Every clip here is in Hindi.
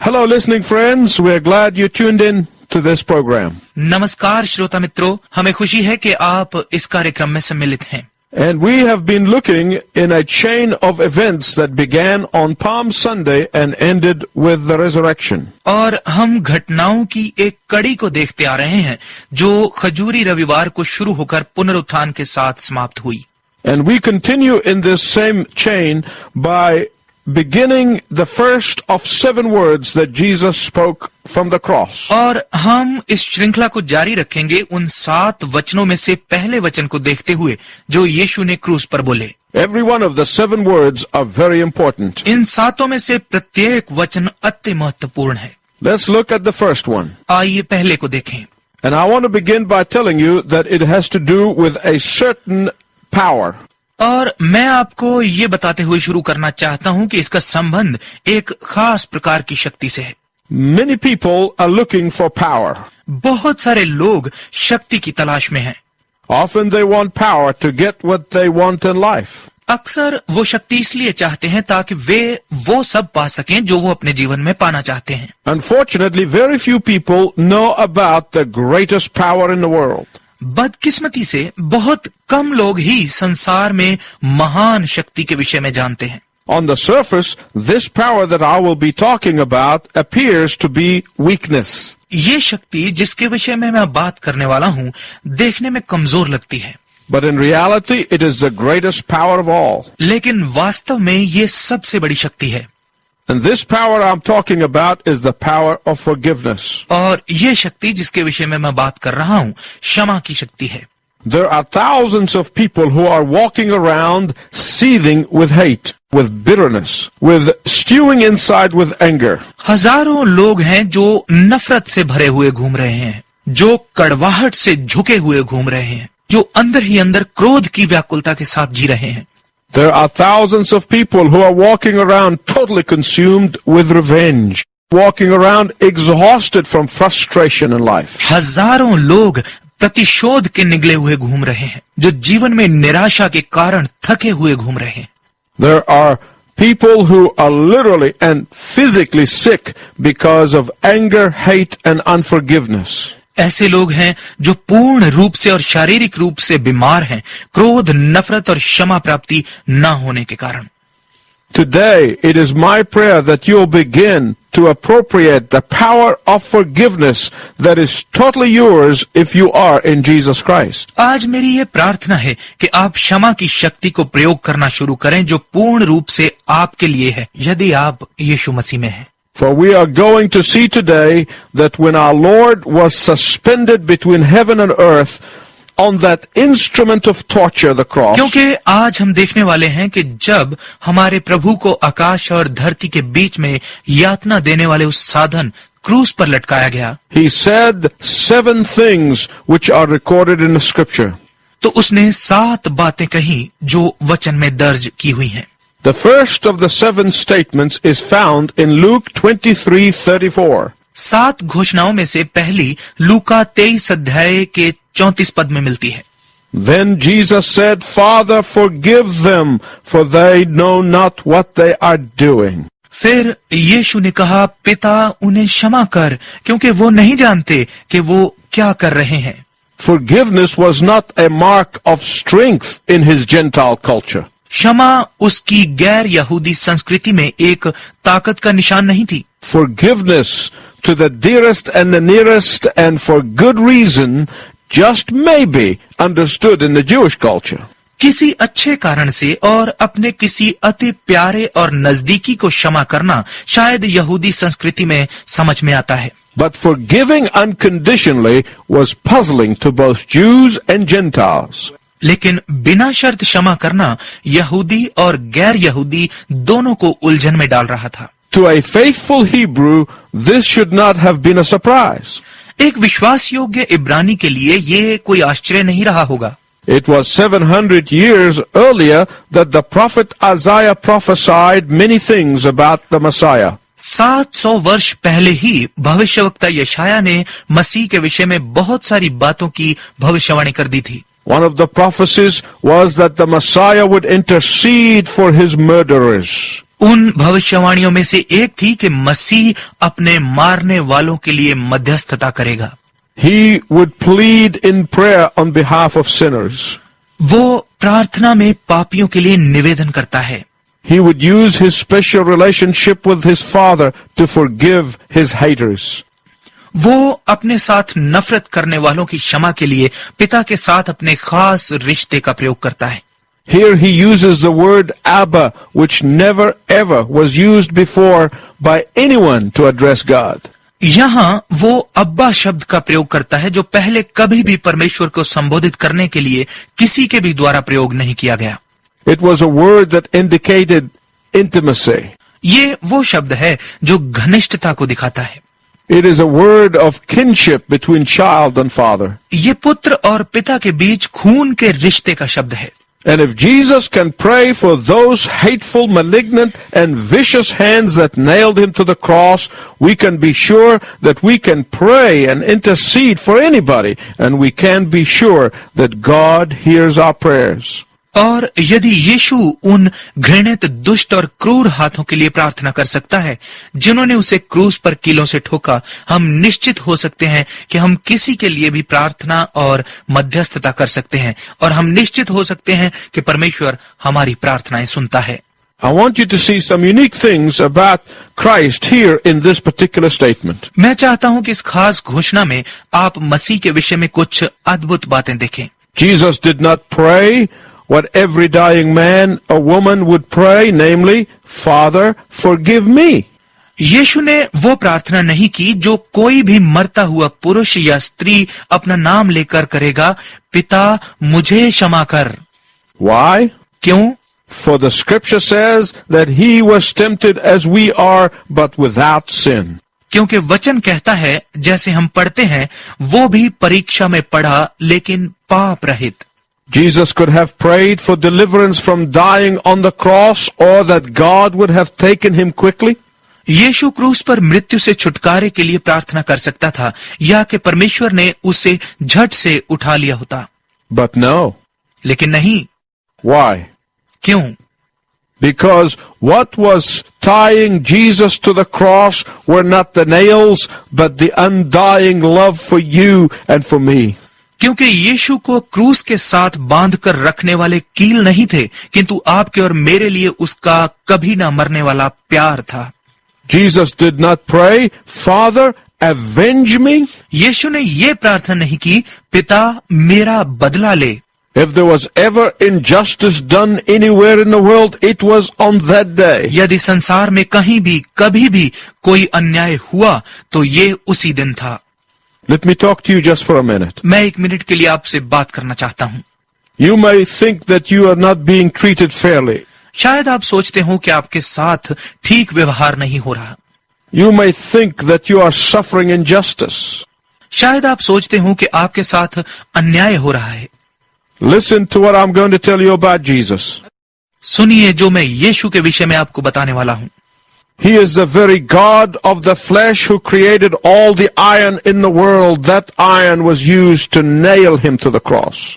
Hello, listening friends. We're glad you tuned in to this program. नमस्कार श्रोता मित्रों, हमें खुशी है कि आप इस कार्यक्रम में सम्मिलित हैं। And we have been looking in a chain of events that began on Palm Sunday and ended with the resurrection. और हम घटनाओं की एक कड़ी को देखते आ रहे हैं जो खजूरी रविवार को शुरू होकर पुनरुत्थान के साथ समाप्त हुई। And we continue in this same chain by beginning the first of 7 words that Jesus spoke from the cross. और हम इस श्रृंखला को जारी रखेंगे उन 7 वचनों में से पहले वचन को देखते हुए जो यीशु ने क्रूस पर बोले। Every one of the 7 words are very important. इन 7 में से प्रत्येक वचन अति महत्वपूर्ण है। Let's look at the first one. आइए पहले को देखें। And I want to begin by telling you that it has to do with a certain power. और मैं आपको ये बताते हुए शुरू करना चाहता हूं कि इसका संबंध एक खास प्रकार की शक्ति से है। Many people are looking for power. बहुत सारे लोग शक्ति की तलाश में हैं। Often they want power to get what they want in life. अक्सर वो शक्ति इसलिए चाहते हैं ताकि वे वो सब पा सकें जो वो अपने जीवन में पाना चाहते हैं। Unfortunately, very few people know about the greatest power in the world. बदकिस्मती से बहुत कम लोग ही संसार में महान शक्ति के विषय में जानते हैं। On the surface, this power that I will be talking about appears to be weakness. ये शक्ति जिसके विषय में मैं बात करने वाला हूँ देखने में कमजोर लगती है। But in reality, it is the greatest power of all. लेकिन वास्तव में ये सबसे बड़ी शक्ति है। And this power I'm talking about is the power of forgiveness. और ये शक्ति जिसके विषय में मैं बात कर रहा हूँ क्षमा की शक्ति है। There are thousands of people who are walking around seething with hate, with bitterness, with stewing inside with anger. हजारों लोग हैं जो नफरत से भरे हुए घूम रहे हैं, जो कड़वाहट से झुके हुए घूम रहे हैं, जो अंदर ही अंदर क्रोध की व्याकुलता के साथ जी रहे हैं। There are thousands of people who are walking around totally consumed with revenge, walking around exhausted from frustration in life. हजारों लोग प्रतिशोध के निगले हुए घूम रहे हैं, जो जीवन में निराशा के कारण थके हुए घूम रहे हैं। There are people who are literally and physically sick because of anger, hate, and unforgiveness. ऐसे लोग हैं जो पूर्ण रूप से और शारीरिक रूप से बीमार हैं, क्रोध, नफरत और क्षमा प्राप्ति न होने के कारण। Today, it is my prayer that you'll begin to appropriate the power of forgiveness that is totally yours if you are in Jesus Christ. आज मेरी ये प्रार्थना है कि आप क्षमा की शक्ति को प्रयोग करना शुरू करें जो पूर्ण रूप से आपके लिए है यदि आप यीशु मसीह में हैं। For we are going to see today that when our Lord was suspended between heaven and earth on that instrument of torture, the cross, क्योंकि आज हम देखने वाले हैं कि जब हमारे प्रभु को आकाश और धरती के बीच में यातना देने वाले उस साधन क्रूस पर लटकाया गया, he said 7 things which are recorded in the scripture. तो उसने 7 बातें कही जो वचन में दर्ज की हुई हैं। The first of the 7 statements is found in Luke 23:34. 7 घोषणाओं में से पहली लूका 23 अध्याय के 34 पद में मिलती है। Then Jesus said, Father, forgive them, for they know not what they are doing. फिर यीशु ने कहा, पिता उन्हें क्षमा कर, क्योंकि वो नहीं जानते कि वो क्या कर रहे हैं। Forgiveness was not a mark of strength in his Gentile culture. क्षमा उसकी गैर यहूदी संस्कृति में एक ताकत का निशान नहीं थी। Forgiveness to the dearest and the nearest and for good reason just may be understood in the Jewish culture. किसी अच्छे कारण से और अपने किसी अति प्यारे और नजदीकी को क्षमा करना शायद यहूदी संस्कृति में समझ में आता है। But forgiving unconditionally was puzzling to both Jews and Gentiles. लेकिन बिना शर्त क्षमा करना यहूदी और गैर यहूदी दोनों को उलझन में डाल रहा था। To a faithful Hebrew, this should not have been a surprise. एक विश्वास योग्य इब्रानी के लिए ये कोई आश्चर्य नहीं रहा होगा। It was 700 years earlier that the prophet Isaiah prophesied many things about the Messiah. 700 वर्ष पहले ही भविष्यवक्ता यशाया ने मसीह के विषय में बहुत सारी बातों की भविष्यवाणी कर दी थी। One of the prophecies was that the Messiah would intercede for his murderers. उन भविष्यवाणियों में से एक थी कि मसीह अपने मारने वालों के लिए मध्यस्थता करेगा। He would plead in prayer on behalf of sinners. वो प्रार्थना में पापियों के लिए निवेदन करता है। He would use his special relationship with his Father to forgive his haters. वो अपने साथ नफरत करने वालों की क्षमा के लिए पिता के साथ अपने खास रिश्ते का प्रयोग करता है। Here he uses the word Abba, which never ever was used before by anyone to address God. यहाँ वो अब्बा शब्द का प्रयोग करता है जो पहले कभी भी परमेश्वर को संबोधित करने के लिए किसी के भी द्वारा प्रयोग नहीं किया गया। It was a word that indicated intimacy. ये वो शब्द है जो घनिष्ठता को दिखाता है। It is a word of kinship between child and father. ये पुत्र और पिता के बीच खून के रिश्ते का शब्द है। And if Jesus can pray for those hateful, malignant, and vicious hands that nailed him to the cross, we can be sure that we can pray and intercede for anybody, and we can be sure that God hears our prayers. और यदि यीशु उन घृणित, दुष्ट और क्रूर हाथों के लिए प्रार्थना कर सकता है जिन्होंने उसे क्रूस पर कीलों से ठोका, हम निश्चित हो सकते हैं कि हम किसी के लिए भी प्रार्थना और मध्यस्थता कर सकते हैं, और हम निश्चित हो सकते हैं कि परमेश्वर हमारी प्रार्थनाएं सुनता है। I want you to see some unique things about Christ here in this particular statement. मैं चाहता हूं कि इस खास घोषणा में आप मसीह के विषय में कुछ अद्भुत बातें देखें। Jesus did not pray what every dying man or woman would pray, namely, Father, forgive me. यीशु ने वो प्रार्थना नहीं की जो कोई भी मरता हुआ पुरुष या स्त्री अपना नाम लेकर करेगा, पिता मुझे क्षमा कर। Why? क्यों? For the scripture says that he was tempted as we are, but without sin. क्योंकि वचन कहता है, जैसे हम पढ़ते हैं, वो भी परीक्षा में पड़ा लेकिन पाप रहित। Jesus could have prayed for deliverance from dying on the cross, or that God would have taken him quickly. यीशु क्रूस पर मृत्यु से छुटकारे के लिए प्रार्थना कर सकता था, या कि परमेश्वर ने उसे झट से उठा लिया होता। But no. लेकिन नहीं। Why? क्यों? Because what was tying Jesus to the cross were not the nails, but the undying love for you and for me. क्योंकि यीशु को क्रूस के साथ बांधकर रखने वाले कील नहीं थे, किंतु आपके और मेरे लिए उसका कभी ना मरने वाला प्यार था। Jesus did not pray, Father, avenge me. यीशु ने ये प्रार्थना नहीं की, पिता मेरा बदला ले। If there was ever injustice done anywhere in the world, it was on that day. यदि संसार में कहीं भी कभी भी कोई अन्याय हुआ तो ये उसी दिन था। Let me talk to you just for a minute. मैं एक मिनट के लिए आपसे बात करना चाहता हूँ। You may think that you are not being treated fairly. शायद आप सोचते हो कि आपके साथ ठीक व्यवहार नहीं हो रहा। You may think that you are suffering injustice. शायद आप सोचते हो कि आपके साथ अन्याय हो रहा है। Listen to what I'm going to tell you about Jesus. सुनिए जो मैं यीशु के विषय में आपको बताने वाला हूँ। He is the very God of the flesh who created all the iron in the world. That iron was used to nail him to the cross.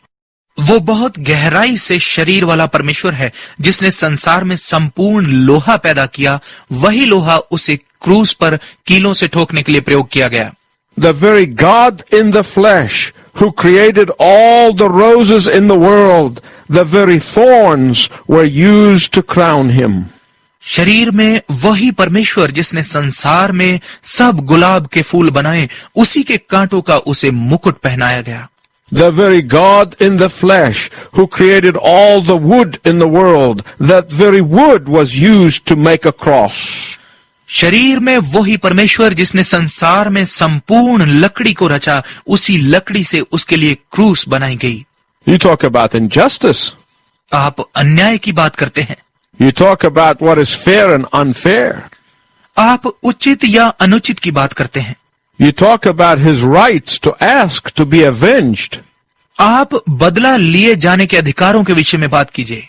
वो बहुत गहराई से शरीर वाला परमेश्वर है जिसने संसार में संपूर्ण लोहा पैदा किया। वही लोहा उसे क्रूस पर कीलों से ठोकने के लिए प्रयोग किया गया। The very God in the flesh who created all the roses in the world, the very thorns were used to crown him. शरीर में वही परमेश्वर जिसने संसार में सब गुलाब के फूल बनाए, उसी के कांटों का उसे मुकुट पहनाया गया। The very God in the flesh who created all the wood in the world, that very wood was used to make a cross. शरीर में वही परमेश्वर जिसने संसार में संपूर्ण लकड़ी को रचा, उसी लकड़ी से उसके लिए क्रूस बनाई गई। You talk about injustice. आप अन्याय की बात करते हैं। You talk about what is fair and unfair. आप उचित या अनुचित की बात करते हैं। You talk about his rights to ask to be avenged. आप बदला लिए जाने के अधिकारों के विषय में बात कीजिए।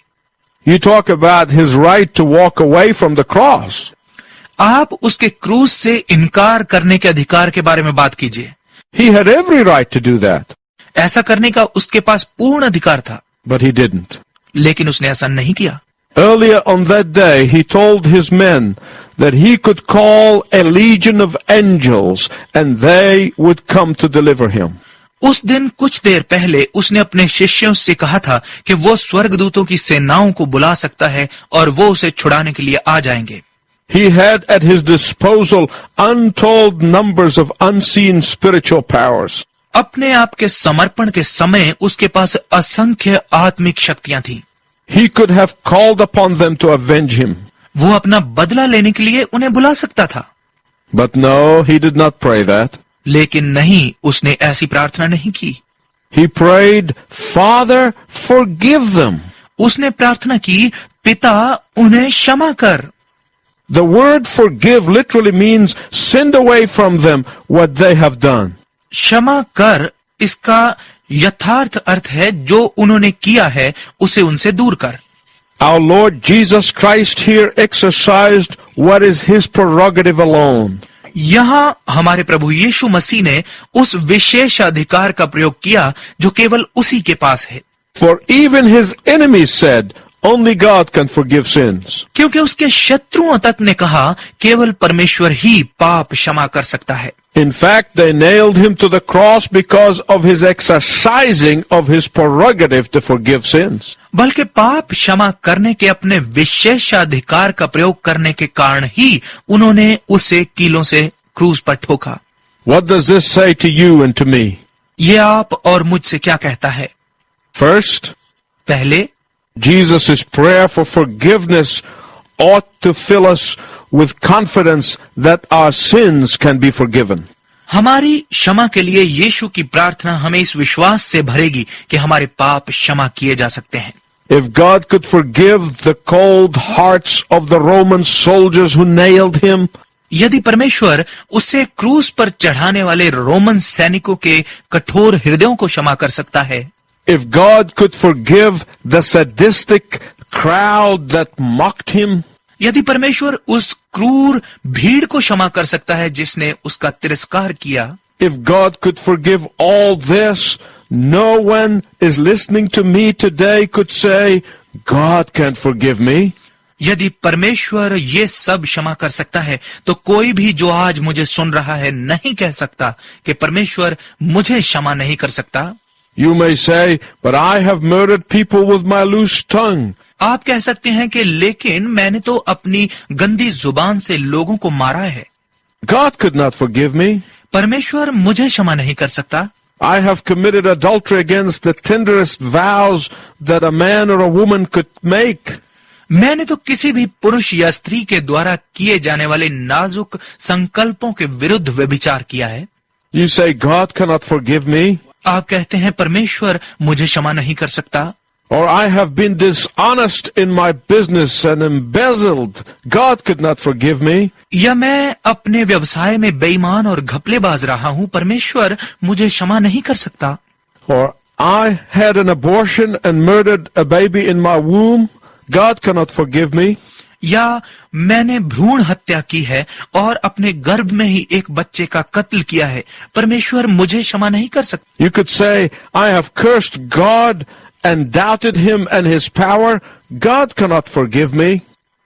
You talk about his right to walk away from the cross. आप उसके क्रूस से इनकार करने के अधिकार के बारे में बात कीजिए। He had every right to do that. ऐसा करने का उसके पास पूर्ण अधिकार था, But he didn't. लेकिन उसने ऐसा नहीं किया। Earlier on that day, he told his men that he could call a legion of angels and they would come to deliver him. उस दिन कुछ देर पहले उसने अपने शिष्यों से कहा था कि वो स्वर्गदूतों की सेनाओं को बुला सकता है और वो उसे छुड़ाने के लिए आ जाएंगे. He had at his disposal untold numbers of unseen spiritual powers. अपने आप के समर्पण के समय उसके पास असंख्य आत्मिक शक्तियां थीं. He could have called upon them to avenge him. वो अपना बदला लेने के लिए उन्हें बुला सकता था. But no, he did not pray that. लेकिन नहीं, उसने ऐसी प्रार्थना नहीं की. He prayed, Father, forgive them. उसने प्रार्थना की, पिता उन्हें क्षमा कर. The word forgive literally means send away from them what they have done. क्षमा कर इसका यथार्थ अर्थ है जो उन्होंने किया है उसे उनसे दूर कर. Our Lord Jesus Christ here exercised what is his prerogative alone. यहाँ हमारे प्रभु यीशु मसीह ने उस विशेष अधिकार का प्रयोग किया जो केवल उसी के पास है. For even his enemies said, only God can forgive sins. क्योंकि उसके शत्रुओं तक ने कहा केवल परमेश्वर ही पाप क्षमा कर सकता है. In fact, they nailed him to the cross because of his exercising of his prerogative to forgive sins. बल्कि पाप क्षमा करने के अपने विशेषाधिकार का प्रयोग करने के कारण ही उन्होंने उसे कीलों से क्रूस पर ठोका. What does this say to you and to me? ये आप और मुझसे क्या कहता है? First, पहले, Jesus' prayer for forgiveness ought to fill us with confidence that our sins can be forgiven. हमारी क्षमा के लिए यीशु की प्रार्थना हमें इस विश्वास से भरेगी कि हमारे पाप क्षमा किए जा सकते हैं. If God could forgive the cold hearts of the Roman soldiers who nailed him, यदि परमेश्वर उसे क्रूस पर चढ़ाने वाले रोमन सैनिकों के कठोर हृदयों को क्षमा कर सकता है, if God could forgive the sadistic crowd that mocked him, यदि परमेश्वर उस क्रूर भीड़ को क्षमा कर सकता है जिसने उसका तिरस्कार किया, if God could forgive all this, no one is listening to me today could say, God can't forgive me. यदि परमेश्वर ये सब क्षमा कर सकता है तो कोई भी जो आज मुझे सुन रहा है नहीं कह सकता कि परमेश्वर मुझे क्षमा नहीं कर सकता. You may say, but I have murdered people with my loose tongue. आप कह सकते हैं कि लेकिन मैंने तो अपनी गंदी जुबान से लोगों को मारा है. God could not forgive me. परमेश्वर मुझे क्षमा नहीं कर सकता. I have committed adultery against the tenderest vows that a man or a woman could make. मैंने तो किसी भी पुरुष या स्त्री के द्वारा किए जाने वाले नाजुक संकल्पों के विरुद्ध व्यभिचार किया है. You say, God cannot forgive me. आप कहते हैं परमेश्वर मुझे क्षमा नहीं कर सकता. Or I have been dishonest in my business and embezzled. God could not forgive me. या मैं अपने व्यवसाय में बेईमान और घपलेबाज रहा हूँ, परमेश्वर मुझे क्षमा नहीं कर सकता. Or I had an abortion and murdered a baby in my womb. God cannot forgive me. या मैंने भ्रूण हत्या की है और अपने गर्भ में ही एक बच्चे का कत्ल किया है, परमेश्वर मुझे क्षमा नहीं कर सकता. You could say, I have cursed God and doubted him and his power. God cannot forgive me.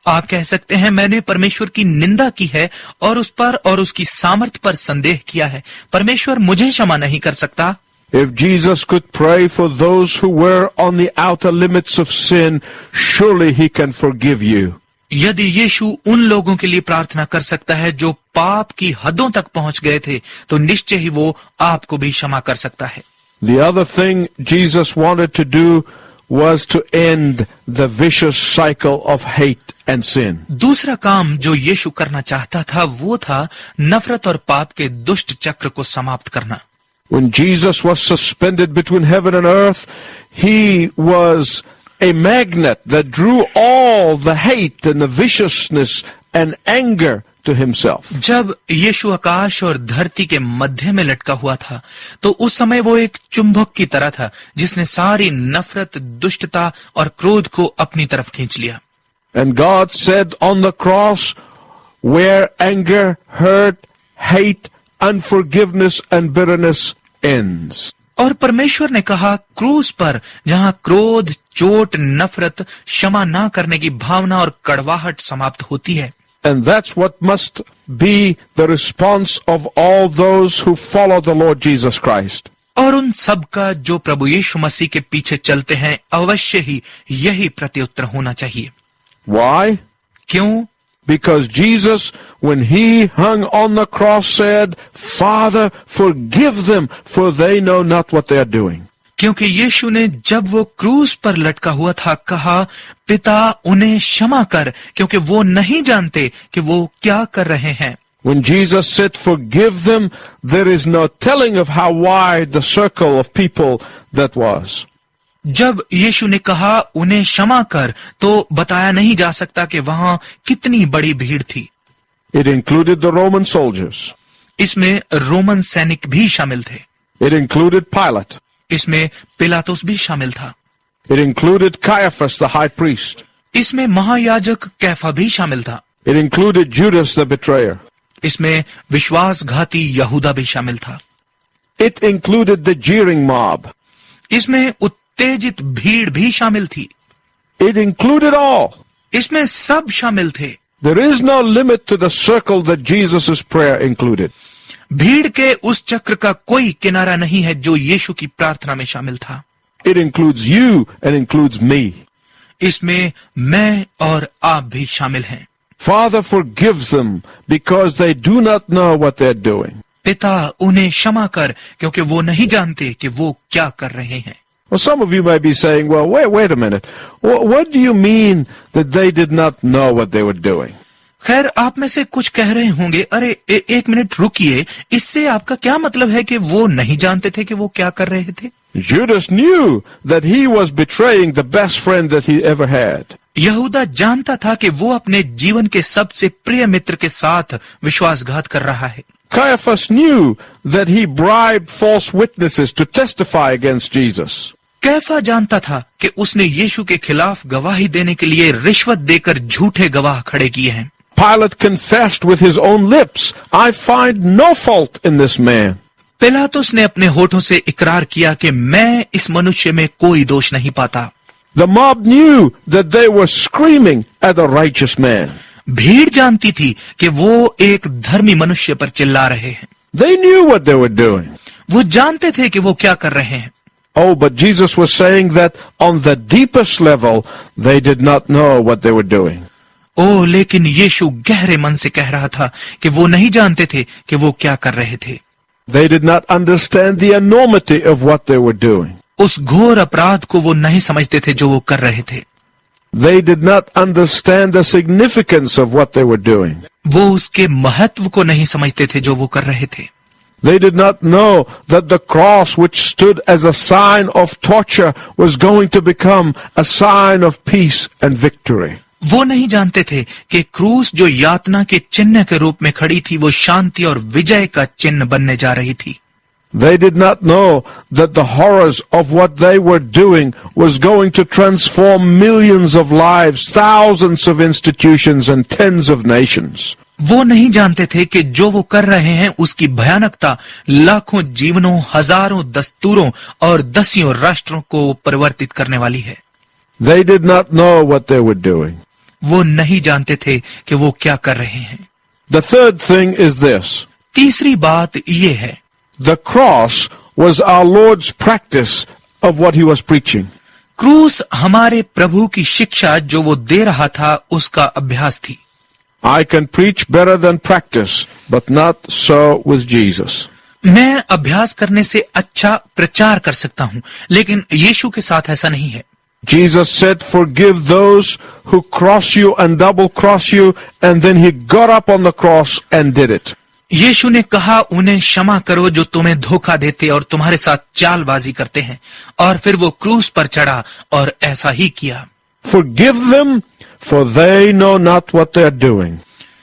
आप कह सकते हैं मैंने परमेश्वर की निंदा की है और उस पर और उसकी सामर्थ्य पर संदेह किया है, परमेश्वर मुझे क्षमा नहीं कर सकता. If Jesus could pray for those who were on the outer limits of sin, surely he can forgive you. यदि यीशु उन लोगों के लिए प्रार्थना कर सकता है जो पाप की हदों तक पहुंच गए थे, तो निश्चय ही वो आपको भी क्षमा कर सकता है. The other thing Jesus wanted to do was to end the vicious cycle of hate and sin. दूसरा काम जो यीशु करना चाहता था वो था नफरत और पाप के दुष्ट चक्र को समाप्त करना. When Jesus was suspended between heaven and earth, he was a magnet that drew all the hate and the viciousness and anger to himself. जब यीशु आकाश और धरती के मध्य में लटका हुआ था तो उस समय वो एक चुंबक की तरह था जिसने सारी नफरत, दुष्टता और क्रोध को अपनी तरफ खींच लिया. And God said on the cross, where anger, hurt, hate, unforgiveness and bitterness ends. और परमेश्वर ने कहा, क्रूस पर जहां क्रोध, चोट, नफरत, क्षमा ना करने की भावना और कड़वाहट समाप्त होती है। And that's what must be the response of all those who follow the Lord Jesus Christ. और उन सब का जो प्रभु यीशु मसीह के पीछे चलते हैं, अवश्य ही यही प्रत्युत्तर होना चाहिए। Why? क्यों? Because Jesus, when he hung on the cross, said, Father, forgive them, for they know not what they are doing. क्योंकि यीशु ने जब वो क्रूस पर लटका हुआ था कहा, पिता उन्हें क्षमा कर, क्योंकि वो नहीं जानते कि वो क्या कर रहे हैं। When Jesus said, forgive them, there is no telling of how wide the circle of people that was. जब यीशु ने कहा उन्हें क्षमा कर, तो बताया नहीं जा सकता कि वहां कितनी बड़ी भीड़ थी। It included the Roman soldiers. इसमें रोमन सैनिक भी शामिल थे। It included Pilate. इसमें पिलातुस भी शामिल था। It included Caiaphas, the high priest. इसमें महायाजक कैफा भी शामिल था। It included Judas, the betrayer. इसमें विश्वासघाती यहूदा भी शामिल था। It included the jeering mob. इसमें उत्तेजित भीड़ भी शामिल थी। It included all. इसमें सब शामिल थे। There is no limit to the circle that Jesus' prayer included. भीड़ के उस चक्र का कोई किनारा नहीं है जो यीशु की प्रार्थना में शामिल था। It includes you and includes me. इसमें मैं और आप भी शामिल हैं। Father, forgive them because they do not know what they're doing. पिता उन्हें क्षमा कर, क्योंकि वो नहीं जानते कि वो क्या कर रहे हैं। Well, some of you may be saying, well, wait a minute. What do you mean that they did not know what they were doing? खैर, आप में से कुछ कह रहे होंगे, अरे एक मिनट रुकिए, इससे आपका क्या मतलब है कि वो नहीं जानते थे कि वो क्या कर रहे थे? Judas knew that he was betraying the best friend that he ever had. यहूदा जानता था कि वो अपने जीवन के सबसे प्रिय मित्र के साथ विश्वासघात कर रहा है। Caiaphas knew that he bribed false witnesses to testify against Jesus. कैफा जानता था कि उसने यीशु के खिलाफ गवाही देने के लिए रिश्वत देकर झूठे गवाह खड़े किए हैं। Pilate confessed with his own lips, I find no fault in this man. पिलातुस ने अपने होठों से इकरार किया कि मैं इस मनुष्य में कोई दोष नहीं पाता। The mob knew that they were screaming at a righteous man. भीड़ जानती थी कि वो एक धर्मी मनुष्य पर चिल्ला रहे हैं। They knew what they were doing. वो जानते थे कि वो क्या कर रहे हैं। Oh, but Jesus was saying that on the deepest level, they did not know what they were doing. ओ, लेकिन यीशु गहरे मन से कह रहा था कि वो नहीं जानते थे कि वो क्या कर रहे थे। They did not understand the enormity of what they were doing. उस घोर अपराध को वो नहीं समझते थे जो वो कर रहे थे। They did not understand the significance of what they were doing. वो उसके महत्व को नहीं समझते थे जो वो कर रहे थे। They did not know that the cross, which stood as a sign of torture, was going to become a sign of peace and victory. वो नहीं जानते थे कि क्रूस जो यातना के चिन्ह के रूप में खड़ी थी, वो शांति और विजय का चिन्ह बनने जा रही थी। They did not know that the horrors of what they were doing was going to transform millions of lives, thousands of institutions, and tens of nations. वो नहीं जानते थे कि जो वो कर रहे हैं उसकी भयानकता लाखों जीवनों, हजारों दस्तूरों और दसियों राष्ट्रों को परिवर्तित करने वाली है। They did not know what they were doing. वो नहीं जानते थे कि वो क्या कर रहे हैं। The third thing is this. तीसरी बात ये है, The cross was our Lord's practice of what he was preaching. क्रूस हमारे प्रभु की शिक्षा जो वो दे रहा था उसका अभ्यास थी। I can preach better than practice, but not so with Jesus. मैं अभ्यास करने से अच्छा प्रचार कर सकता हूँ, लेकिन यीशु के साथ ऐसा नहीं है। Jesus said, forgive those who cross you and double cross you, and then he got up on the cross and did it. यीशु ने कहा, उन्हें क्षमा करो जो तुम्हें धोखा देते और तुम्हारे साथ चालबाजी करते हैं, और फिर वो क्रूस पर चढ़ा और ऐसा ही किया। Forgive them, for they know not what they are doing.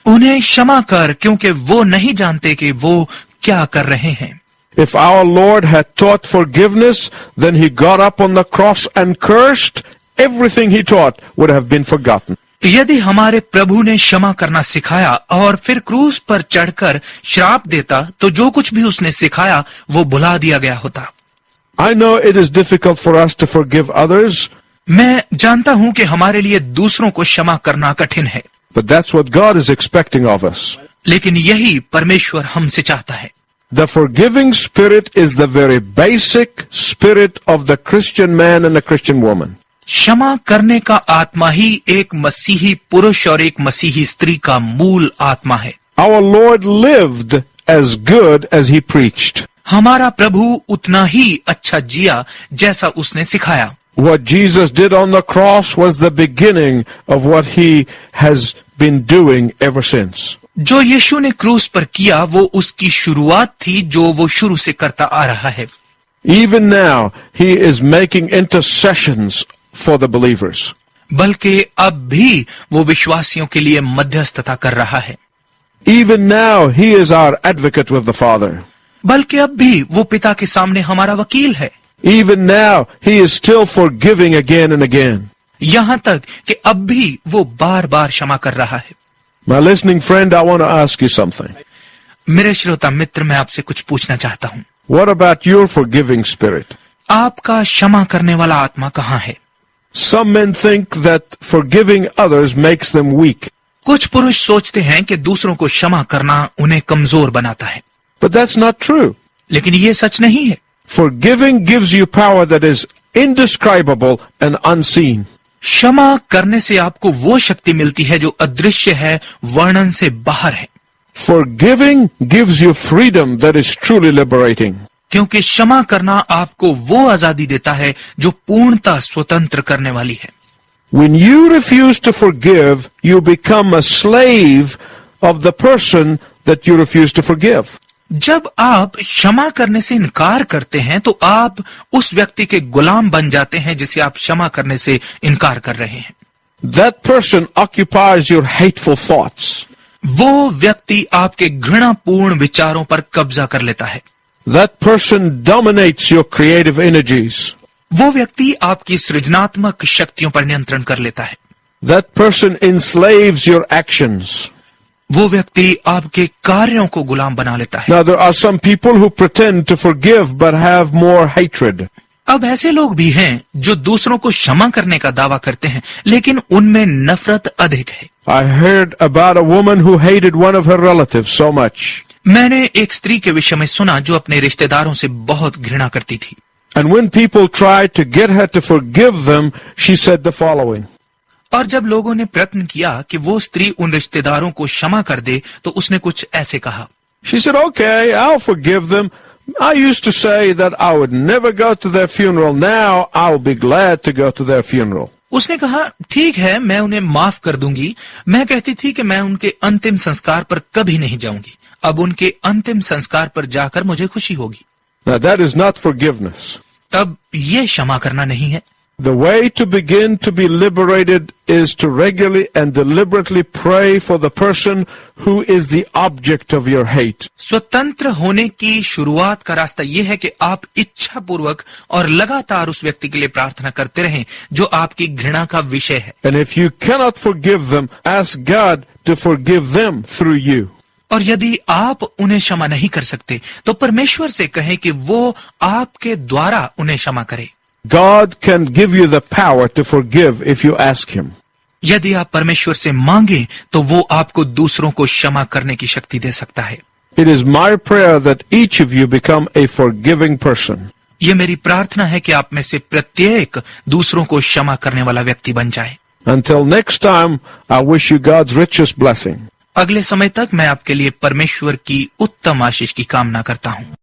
उन्हें क्षमा कर, क्योंकि वो नहीं जानते कि वो क्या कर रहे हैं। If our Lord had taught forgiveness, then he got up on the cross and cursed, everything he taught would have been forgotten. यदि हमारे प्रभु ने क्षमा करना सिखाया और फिर क्रूस पर चढ़कर श्राप देता, तो जो कुछ भी उसने सिखाया वो भुला दिया गया होता। I know it is difficult for us to forgive others, मैं जानता हूं कि हमारे लिए दूसरों को क्षमा करना कठिन है, but that's what God is expecting of us. लेकिन यही परमेश्वर हमसे चाहता है। The forgiving spirit is the very basic spirit of the Christian man and the Christian woman. क्षमा करने का आत्मा ही एक मसीही पुरुष और एक मसीही स्त्री का मूल आत्मा है। Our Lord lived as good as he preached. हमारा प्रभु उतना ही अच्छा जिया जैसा उसने सिखाया। What Jesus did on the cross was the beginning of what he has been doing ever since. जो यीशु ने क्रूस पर किया वो उसकी शुरुआत थी जो वो शुरू से करता आ रहा है। Even now, he is making intercessions for the believers. बल्कि अब भी वो विश्वासियों के लिए मध्यस्थता कर रहा है। Even now, he is our advocate with the Father. बल्कि अब भी वो पिता के सामने हमारा वकील है। Even now, he is still forgiving again and again. यहाँ तक कि अब भी वो बार बार क्षमा कर रहा है। My listening friend, I want to ask you something. मेरे श्रोता मित्र, मैं आपसे कुछ पूछना चाहता हूँ। What about your forgiving spirit? आपका क्षमा करने वाला आत्मा कहाँ है? Some men think that forgiving others makes them weak. कुछ पुरुष सोचते हैं कि दूसरों को क्षमा करना उन्हें कमजोर बनाता है, But that's not true. लेकिन ये सच नहीं है। Forgiving gives you power that is indescribable and unseen. क्षमा करने से आपको वो शक्ति मिलती है जो अदृश्य है, वर्णन से बाहर है। Forgiving gives you freedom that is truly liberating. क्योंकि क्षमा करना आपको वो आजादी देता है जो पूर्णतः स्वतंत्र करने वाली है। When you refuse to forgive, you become a slave of the person that you refuse to forgive. जब आप क्षमा करने से इनकार करते हैं तो आप उस व्यक्ति के गुलाम बन जाते हैं जिसे आप क्षमा करने से इनकार कर रहे हैं। That person occupies your hateful thoughts. वो व्यक्ति आपके घृणापूर्ण विचारों पर कब्जा कर लेता है। That person dominates your creative energies. वो व्यक्ति आपकी सृजनात्मक शक्तियों पर नियंत्रण कर लेता है। That person enslaves your actions. वो व्यक्ति आपके कार्यों को गुलाम बना लेता है। Now, there are some people who pretend to forgive but have more hatred. अब ऐसे लोग भी हैं जो दूसरों को क्षमा करने का दावा करते हैं, लेकिन उनमें नफरत अधिक है। I heard about a woman who hated one of her relatives so much. मैंने एक स्त्री के विषय में सुना जो अपने रिश्तेदारों से बहुत घृणा करती थी। And when people tried to get her to forgive them, she said the following. और जब लोगों ने प्रयत्न किया कि वो स्त्री उन रिश्तेदारों को क्षमा कर दे तो उसने कुछ ऐसे कहा। She said, okay, I'll forgive them. I used to say that I would never go to their funeral. Now I'll be glad to go to their funeral. उसने कहा, ठीक है, मैं उन्हें माफ कर दूंगी। मैं कहती थी कि मैं उनके अंतिम संस्कार पर कभी नहीं जाऊंगी। अब उनके अंतिम संस्कार पर जाकर मुझे खुशी होगी। Now that is not forgiveness. अब ये क्षमा करना नहीं है। The way to begin to be liberated is to regularly and deliberately pray for the person who is the object of your hate. स्वतंत्र होने की शुरुआत का रास्ता यह है कि आप इच्छा पूर्वक और लगातार उस व्यक्ति के लिए प्रार्थना करते रहें जो आपकी घृणा का विषय है। And if you cannot forgive them, ask God to forgive them through you. और यदि आप उन्हें क्षमा नहीं कर सकते तो परमेश्वर से कहें कि वो आपके द्वारा उन्हें क्षमा करे। God can give you the power to forgive if you ask Him. यदि आप परमेश्वर से मांगे तो वो आपको दूसरों को क्षमा करने की शक्ति दे सकता है। It is my prayer that each of you become a forgiving person. ये मेरी प्रार्थना है कि आप में से प्रत्येक दूसरों को क्षमा करने वाला व्यक्ति बन जाए। Until next time, I wish you God's richest blessing. अगले समय तक मैं आपके लिए परमेश्वर की उत्तम आशीष की कामना करता हूँ।